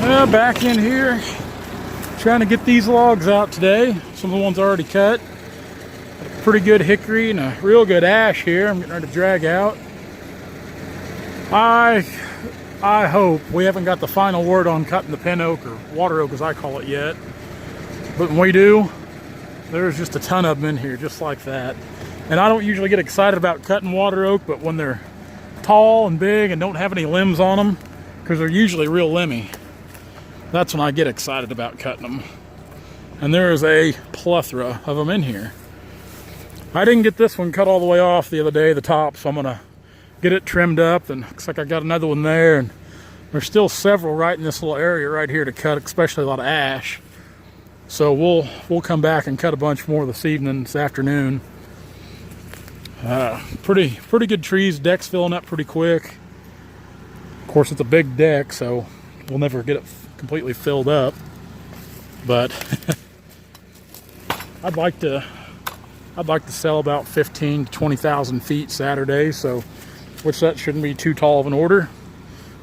Back in here, trying to get these logs out today. Some of the ones already cut. Pretty good hickory and a real good ash here. I'm getting ready to drag out. I hope we haven't got the final word on cutting the pin oak or water oak as I call it yet. But when we do, there's just a ton of them in here just like that. And I don't usually get excited about cutting water oak, but when they're tall and big and don't have any limbs on them, because they're usually real limby, that's when I get excited about cutting them. And there's a plethora of them in here. I didn't get this one cut all the way off the other day, the top, so I'm gonna get it trimmed up. And looks like I got another one there, and there's still several right in this little area right here to cut, especially a lot of ash. So we'll come back and cut a bunch more this evening, this afternoon. Pretty good trees. Deck's filling up pretty quick. Of course, it's a big deck, so we'll never get it completely filled up. But I'd like to sell about 15 to 20,000 feet Saturday, so which that shouldn't be too tall of an order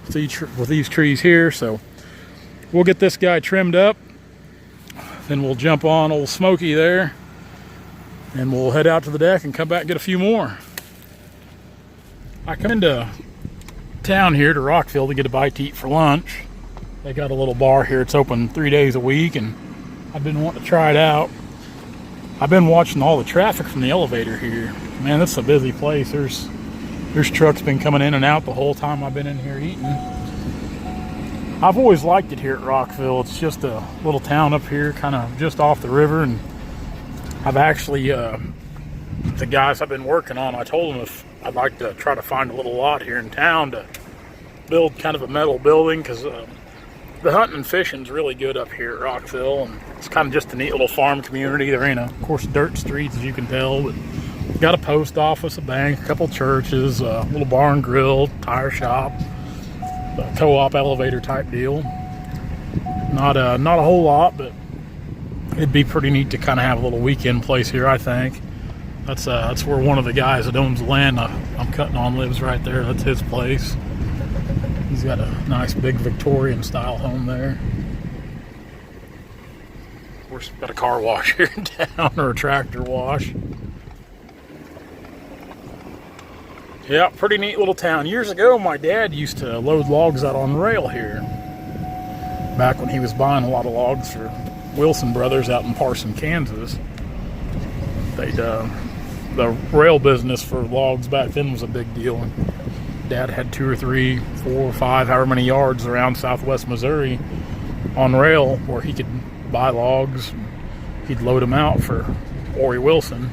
with these trees here. So we'll get this guy trimmed up, then we'll jump on old Smokey there, and we'll head out to the deck and come back and get a few more. I come into town here to Rockville to get a bite to eat for lunch. They got a little bar here. It's open 3 days a week, and I've been wanting to try it out. I've been watching all the traffic from the elevator here. Man, this is a busy place. There's trucks been coming in and out the whole time I've been in here eating. I've always liked it here at Rockville. It's just a little town up here, kind of just off the river, and I've actually, the guys I've been working on, I told them if I'd like to try to find a little lot here in town to build kind of a metal building, because the hunting and fishing's really good up here at Rockville, and it's kind of just a neat little farm community. There ain't, of course, dirt streets, as you can tell, but got a post office, a bank, a couple churches, a little bar and grill, tire shop, a co-op elevator type deal. Not a whole lot, but it'd be pretty neat to kind of have a little weekend place here, I think. That's where one of the guys that owns the land I'm cutting on lives right there. That's his place. He's got a nice big Victorian style home there. Of course, got a car wash here in town, or a tractor wash. Yeah, pretty neat little town. Years ago, my dad used to load logs out on rail here. Back when he was buying a lot of logs for Wilson Brothers out in Parson, Kansas. The rail business for logs back then was a big deal. Dad had 2 or 3, 4 or 5, however many yards around southwest Missouri on rail where he could buy logs. He'd load them out for Ori Wilson.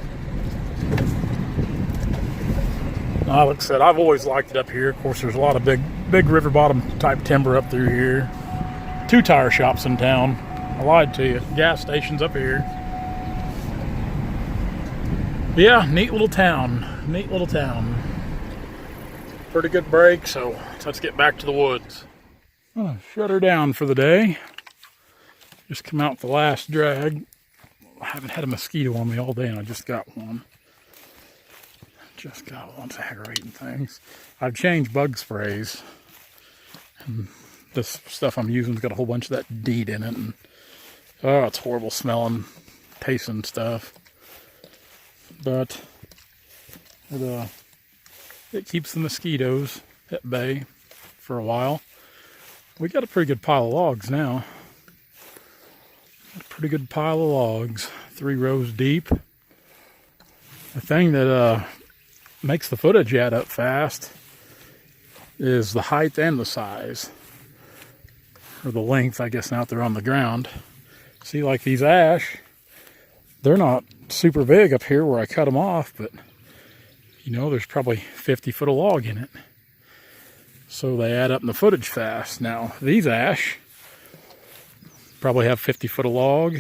Like I said, I've always liked it up here. Of course, there's a lot of big river bottom type timber up through here. 2 tire shops in town. I lied to you. Gas stations up here. But yeah, neat little town. Neat little town. Pretty good break, so let's get back to the woods. I'm gonna shut her down for the day. Just come out the last drag. I haven't had a mosquito on me all day, and I just got one. It's aggravating things. I've changed bug sprays, and this stuff I'm using's got a whole bunch of that DEET in it, and oh, it's horrible smelling, tasting stuff. But it keeps the mosquitoes at bay for a while. We got a pretty good pile of logs now. A pretty good pile of logs, 3 rows deep. The thing that makes the footage add up fast is the height and the size, or the length, I guess, now that they're on the ground. See, like these ash, they're not super big up here where I cut them off, but you know, there's probably 50 foot of log in it. So they add up in the footage fast. Now, these ash probably have 50 foot of log,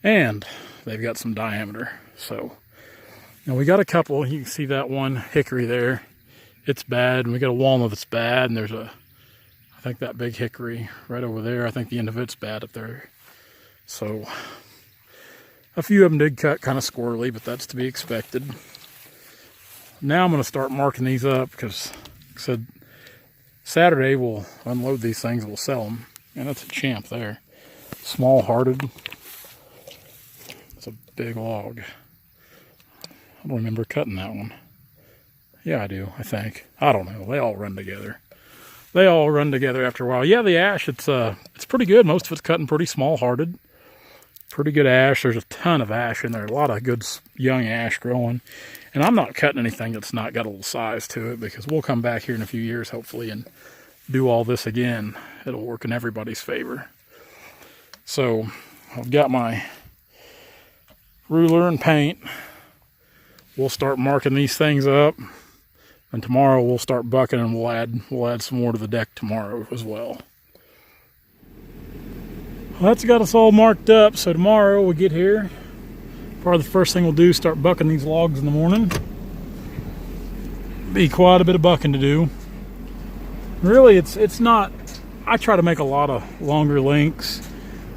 and they've got some diameter. So, now we got a couple. You can see that one hickory there. It's bad, and we got a walnut that's bad, and there's I think that big hickory right over there. I think the end of it's bad up there. So, a few of them did cut kind of squirrely, but that's to be expected. Now I'm going to start marking these up because, like I said, Saturday we'll unload these things, we'll sell them. And that's a champ there. Small hearted. It's a big log. I don't remember cutting that one. Yeah, I do, I think. I don't know. They all run together. They all run together after a while. Yeah, the ash, it's pretty good. Most of it's cutting pretty small hearted. Pretty good ash. There's a ton of ash in there. A lot of good young ash growing. And I'm not cutting anything that's not got a little size to it, because we'll come back here in a few years, hopefully, and do all this again. It'll work in everybody's favor. So I've got my ruler and paint. We'll start marking these things up, and tomorrow we'll start bucking, and we'll add some more to the deck tomorrow as well. Well, that's got us all marked up. So tomorrow we get here, probably the first thing we'll do is start bucking these logs in the morning. Be quite a bit of bucking to do. Really, it's not. I try to make a lot of longer lengths.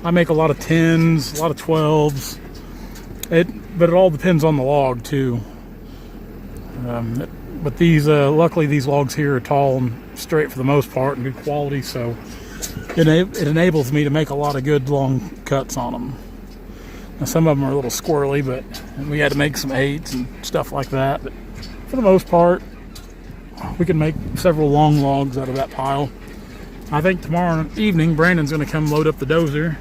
I make a lot of 10s, a lot of 12s. But it all depends on the log too. But these, luckily these logs here are tall and straight for the most part and good quality, so it enables me to make a lot of good long cuts on them. Now some of them are a little squirrely, but we had to make some 8s and stuff like that. But for the most part, we can make several long logs out of that pile. I think tomorrow evening Brandon's going to come load up the dozer,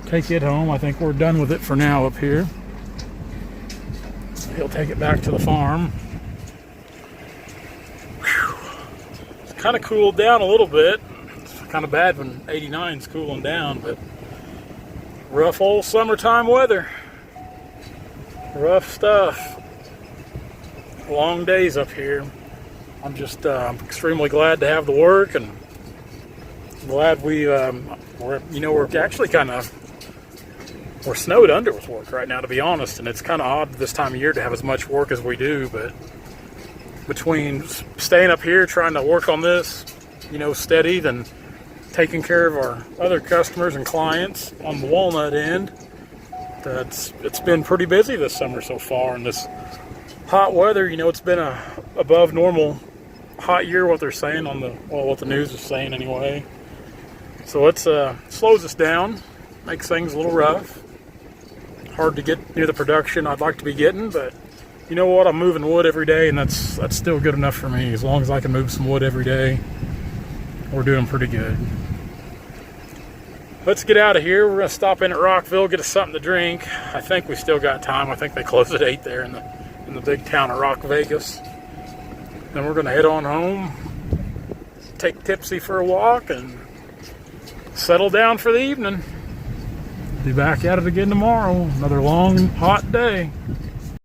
take it home. I think we're done with it for now up here. He'll take it back to the farm. Whew. It's kind of cooled down a little bit. It's kind of bad when 89's cooling down, but rough old summertime weather. Rough stuff. Long days up here. I'm just extremely glad to have the work, and glad we're actually kind of, we're snowed under with work right now, to be honest, and it's kind of odd this time of year to have as much work as we do. But between staying up here trying to work on this, steady, then taking care of our other customers and clients on the walnut end, it's been pretty busy this summer so far. And this hot weather, it's been a above normal hot year, what they're saying on what the news is saying anyway. So it slows us down, makes things a little rough. Hard to get near the production I'd like to be getting, but you know what? I'm moving wood every day, and that's still good enough for me. As long as I can move some wood every day, we're doing pretty good. Let's get out of here. We're going to stop in at Rockville, get us something to drink. I think we still got time. I think they close at 8 there in the big town of Rock Vegas. Then we're going to head on home, take Tipsy for a walk, and settle down for the evening. Be back at it again tomorrow. Another long, hot day.